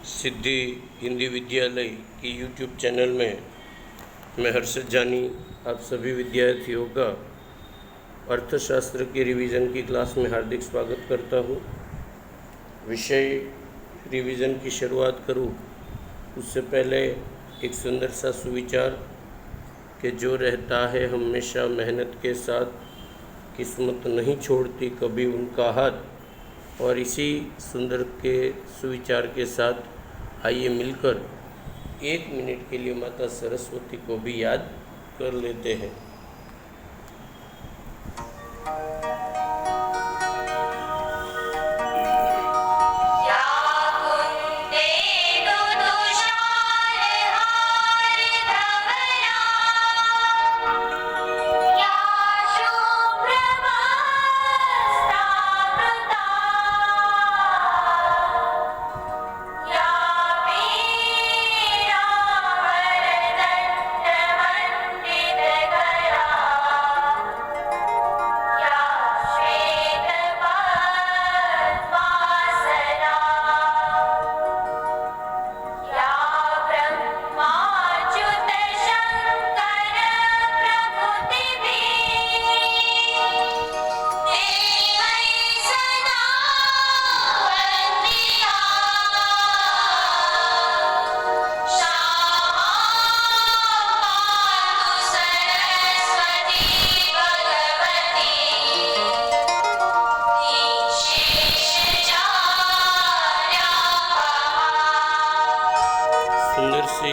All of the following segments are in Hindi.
सिद्धि हिंदी विद्यालय की यूट्यूब चैनल में मैं हर्षद जानी आप सभी विद्यार्थियों का अर्थशास्त्र के रिवीजन की क्लास में हार्दिक स्वागत करता हूँ। विषय रिवीजन की शुरुआत करूँ उससे पहले एक सुंदर सा सुविचार कि जो रहता है हमेशा मेहनत के साथ किस्मत नहीं छोड़ती कभी उनका हाथ। और इसी सुंदर के सुविचार के साथ आइए मिलकर 1 मिनट के लिए माता सरस्वती को भी याद कर लेते हैं। सुंदर सी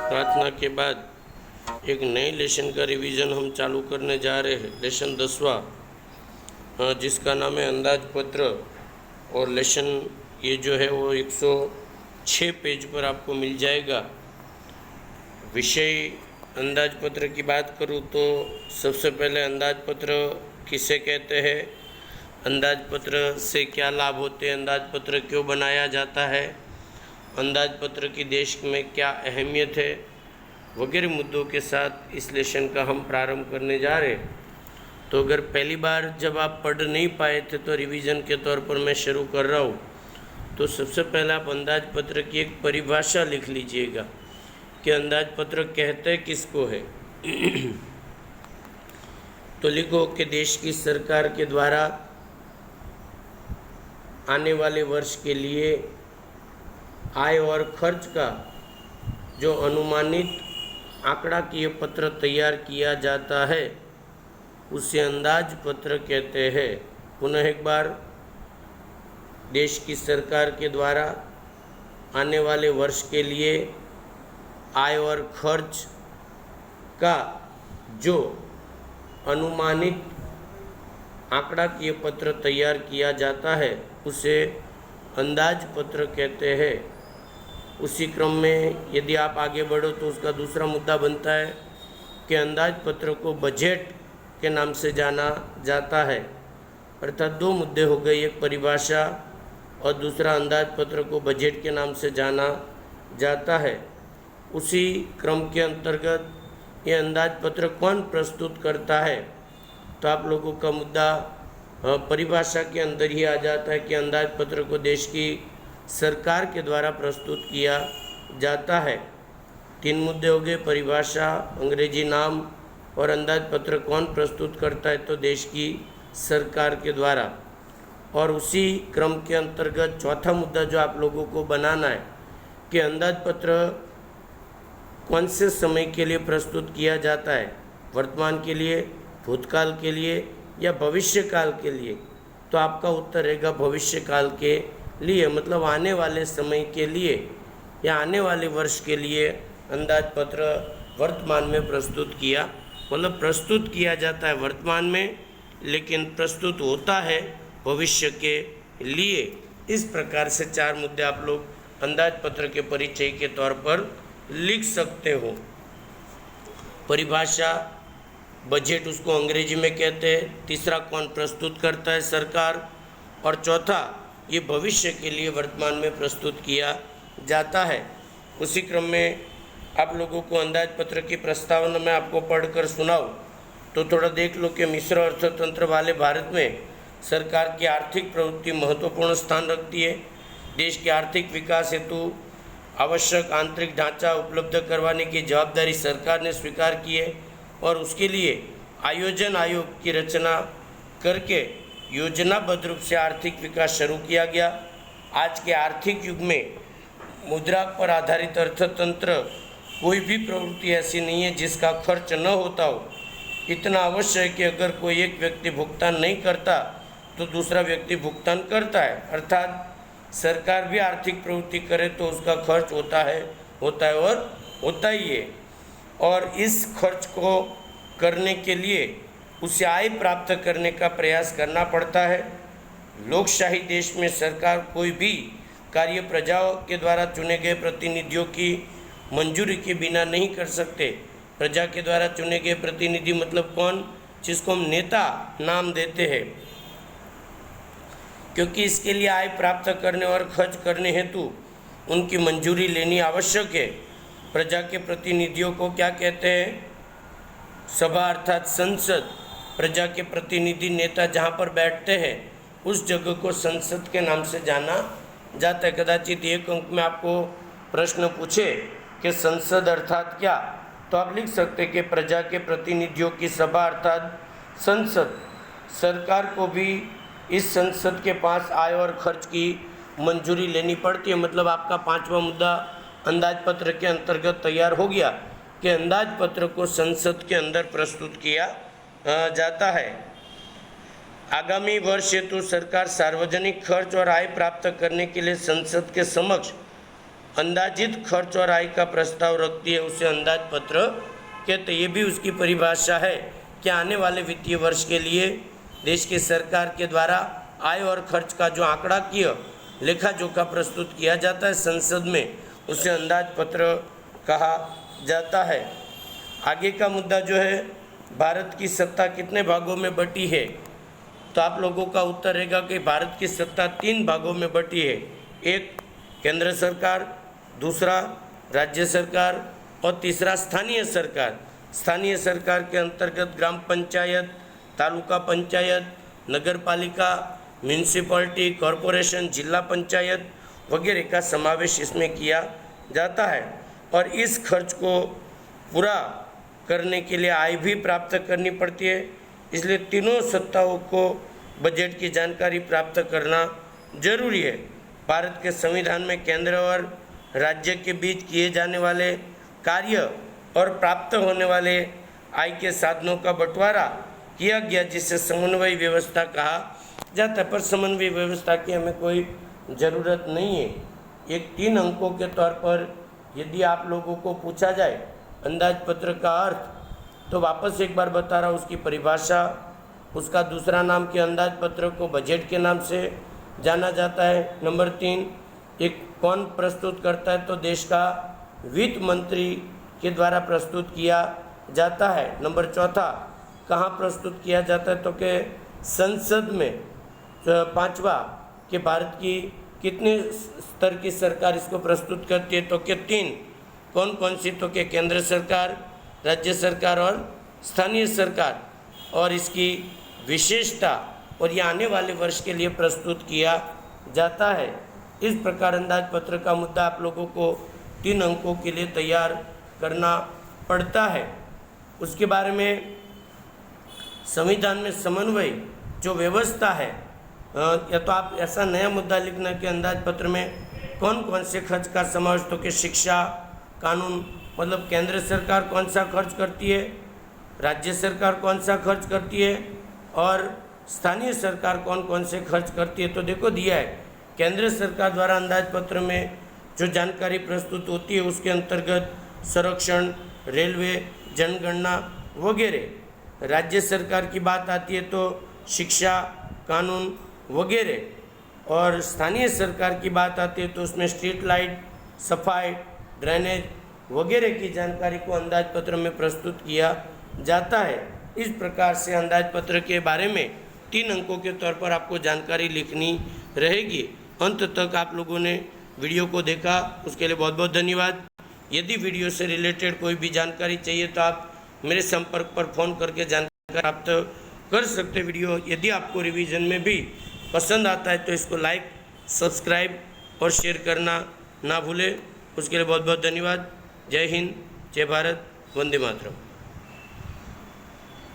प्रार्थना के बाद एक नए लेसन का रिवीजन हम चालू करने जा रहे हैं। लेसन 10वां जिसका नाम है अंदाजपत्र। और लेसन ये जो है वो 106 पेज पर आपको मिल जाएगा। विषय अंदाजपत्र की बात करूँ तो सबसे पहले अंदाजपत्र किसे कहते हैं, अंदाजपत्र से क्या लाभ होते हैं, अंदाजपत्र क्यों बनाया जाता है, अंदाजपत्र की देश में क्या अहमियत है, वगैरह मुद्दों के साथ इस लेसन का हम प्रारंभ करने जा रहे हैं। तो अगर पहली बार जब आप पढ़ नहीं पाए थे तो रिवीजन के तौर पर मैं शुरू कर रहा हूँ। तो सबसे पहले आप अंदाजपत्र की एक परिभाषा लिख लीजिएगा कि अंदाजपत्र कहते किसको है। तो लिखो कि देश की सरकार के द्वारा आने वाले वर्ष के लिए आय और खर्च का जो अनुमानित आंकड़ाकीय पत्र तैयार किया जाता है उसे अंदाजपत्र कहते हैं। पुनः एक बार, देश की सरकार के द्वारा आने वाले वर्ष के लिए आय और खर्च का जो अनुमानित आंकड़ाकीय पत्र तैयार किया जाता है उसे अंदाजपत्र कहते हैं। उसी क्रम में यदि आप आगे बढ़ो तो उसका दूसरा मुद्दा बनता है कि अंदाजपत्र को बजट के नाम से जाना जाता है। अर्थात 2 मुद्दे हो गए, एक परिभाषा और दूसरा अंदाजपत्र को बजट के नाम से जाना जाता है। उसी क्रम के अंतर्गत ये अंदाजपत्र कौन प्रस्तुत करता है, तो आप लोगों का मुद्दा परिभाषा के अंदर ही आ जाता है कि अंदाजपत्र को देश की सरकार के द्वारा प्रस्तुत किया जाता है। 3 मुद्दे हो गए, परिभाषा, अंग्रेजी नाम और अंदाजपत्र कौन प्रस्तुत करता है, तो देश की सरकार के द्वारा। और उसी क्रम के अंतर्गत चौथा मुद्दा जो आप लोगों को बनाना है कि अंदाजपत्र कौन से समय के लिए प्रस्तुत किया जाता है, वर्तमान के लिए, भूतकाल के लिए या भविष्य काल के लिए। तो आपका उत्तर रहेगा भविष्य काल के लिए, मतलब आने वाले समय के लिए या आने वाले वर्ष के लिए अंदाजपत्र वर्तमान में प्रस्तुत किया, मतलब प्रस्तुत किया जाता है वर्तमान में लेकिन प्रस्तुत होता है भविष्य के लिए। इस प्रकार से 4 मुद्दे आप लोग अंदाजपत्र के परिचय के तौर पर लिख सकते हो। परिभाषा, बजट उसको अंग्रेजी में कहते हैं, तीसरा कौन प्रस्तुत करता है, सरकार, और चौथा ये भविष्य के लिए वर्तमान में प्रस्तुत किया जाता है। उसी क्रम में आप लोगों को अंदाजपत्र की प्रस्तावना मैं आपको पढ़कर सुनाऊं तो थोड़ा देख लो कि मिश्र अर्थतंत्र वाले भारत में सरकार की आर्थिक प्रवृत्ति महत्वपूर्ण स्थान रखती है। देश के आर्थिक विकास हेतु आवश्यक आंतरिक ढांचा उपलब्ध करवाने की जवाबदारी सरकार ने स्वीकार की है और उसके लिए आयोजन आयोग की रचना करके योजनाबद्ध रूप से आर्थिक विकास शुरू किया गया। आज के आर्थिक युग में मुद्रा पर आधारित अर्थतंत्र कोई भी प्रवृत्ति ऐसी नहीं है जिसका खर्च न होता हो। इतना अवश्य है कि अगर कोई एक व्यक्ति भुगतान नहीं करता तो दूसरा व्यक्ति भुगतान करता है, अर्थात सरकार भी आर्थिक प्रवृत्ति करे तो उसका खर्च होता है और होता ही है। और इस खर्च को करने के लिए उसे आय प्राप्त करने का प्रयास करना पड़ता है। लोकशाही देश में सरकार कोई भी कार्य प्रजा के द्वारा चुने गए प्रतिनिधियों की मंजूरी के बिना नहीं कर सकते। प्रजा के द्वारा चुने गए प्रतिनिधि मतलब कौन? जिसको हम नेता नाम देते हैं, क्योंकि इसके लिए आय प्राप्त करने और खर्च करने हेतु उनकी मंजूरी लेनी आवश्यक है। प्रजा के प्रतिनिधियों को क्या कहते हैं? सभा अर्थात संसद। प्रजा के प्रतिनिधि नेता जहाँ पर बैठते हैं उस जगह को संसद के नाम से जाना जाता है। कदाचित एक अंक में आपको प्रश्न पूछे कि संसद अर्थात क्या, तो आप लिख सकते हैं कि प्रजा के प्रतिनिधियों की सभा अर्थात संसद। सरकार को भी इस संसद के पास आय और खर्च की मंजूरी लेनी पड़ती है। मतलब आपका पांचवा मुद्दा अंदाजपत्र के अंतर्गत तैयार हो गया कि अंदाजपत्र को संसद के अंदर प्रस्तुत किया जाता है। आगामी वर्ष हेतु सरकार सार्वजनिक खर्च और आय प्राप्त करने के लिए संसद के समक्ष अंदाजित खर्च और आय का प्रस्ताव रखती है, उसे अंदाजपत्र कहते। ये भी उसकी परिभाषा है कि आने वाले वित्तीय वर्ष के लिए देश की सरकार के द्वारा आय और खर्च का जो आंकड़ाकीय लेखा जोखा प्रस्तुत किया जाता है संसद में, उसे अंदाजपत्र कहा जाता है। आगे का मुद्दा जो है, भारत की सत्ता कितने भागों में बटी है? तो आप लोगों का उत्तर रहेगा कि भारत की सत्ता 3 भागों में बटी है। एक केंद्र सरकार, दूसरा राज्य सरकार और तीसरा स्थानीय सरकार। स्थानीय सरकार के अंतर्गत ग्राम पंचायत, तालुका पंचायत, नगर पालिका, म्यूनिसिपैलिटी, कॉरपोरेशन, जिला पंचायत वगैरह का समावेश इसमें किया जाता है। और इस खर्च को पूरा करने के लिए आय भी प्राप्त करनी पड़ती है, इसलिए तीनों सत्ताओं को बजट की जानकारी प्राप्त करना जरूरी है। भारत के संविधान में केंद्र और राज्य के बीच किए जाने वाले कार्य और प्राप्त होने वाले आय के साधनों का बंटवारा किया गया, जिसे समन्वय व्यवस्था कहा जाता है। पर समन्वय व्यवस्था की हमें कोई ज़रूरत नहीं है। एक 3 अंकों के तौर पर यदि आप लोगों को पूछा जाए अंदाजपत्र का अर्थ, तो वापस एक बार बता रहा हूँ उसकी परिभाषा। उसका दूसरा नाम कि अंदाजपत्र को बजट के नाम से जाना जाता है। नंबर 3, एक कौन प्रस्तुत करता है? तो देश का वित्त मंत्री के द्वारा प्रस्तुत किया जाता है। नंबर 4, कहाँ प्रस्तुत किया जाता है? तो कि संसद में। 5वां, कि भारत की कितने स्तर की सरकार इसको प्रस्तुत करती है? तो कि 3। कौन कौन सी? तो कि केंद्र सरकार, राज्य सरकार और स्थानीय सरकार। और इसकी विशेषता और ये आने वाले वर्ष के लिए प्रस्तुत किया जाता है। इस प्रकार अंदाजपत्र का मुद्दा आप लोगों को 3 अंकों के लिए तैयार करना पड़ता है। उसके बारे में संविधान में समन्वय जो व्यवस्था है, या तो आप ऐसा नया मुद्दा लिखना कि अंदाजपत्र में कौन कौन से खर्च का समावेश, तो कि शिक्षा, कानून, मतलब केंद्र सरकार कौन सा खर्च करती है, राज्य सरकार कौन सा खर्च करती है और स्थानीय सरकार कौन कौन से खर्च करती है। तो देखो दिया है, केंद्र सरकार द्वारा अंदाजपत्र में जो जानकारी प्रस्तुत होती है उसके अंतर्गत संरक्षण, रेलवे, जनगणना वगैरह। राज्य सरकार की बात आती है तो शिक्षा, कानून वगैरह। और स्थानीय सरकार की बात आती है तो उसमें स्ट्रीट लाइट, सफाई, ड्रेनेज वगैरह की जानकारी को अंदाजपत्र में प्रस्तुत किया जाता है। इस प्रकार से अंदाजपत्र के बारे में 3 अंकों के तौर पर आपको जानकारी लिखनी रहेगी। अंत तक आप लोगों ने वीडियो को देखा, उसके लिए बहुत बहुत धन्यवाद। यदि वीडियो से रिलेटेड कोई भी जानकारी चाहिए तो आप मेरे संपर्क पर फ़ोन करके जानकारी प्राप्त कर सकते। वीडियो यदि आपको रिवीजन में भी पसंद आता है तो इसको लाइक, सब्सक्राइब और शेयर करना ना भूलें। उसके लिए बहुत बहुत धन्यवाद। जय हिंद, जय भारत, वंदे मातरम।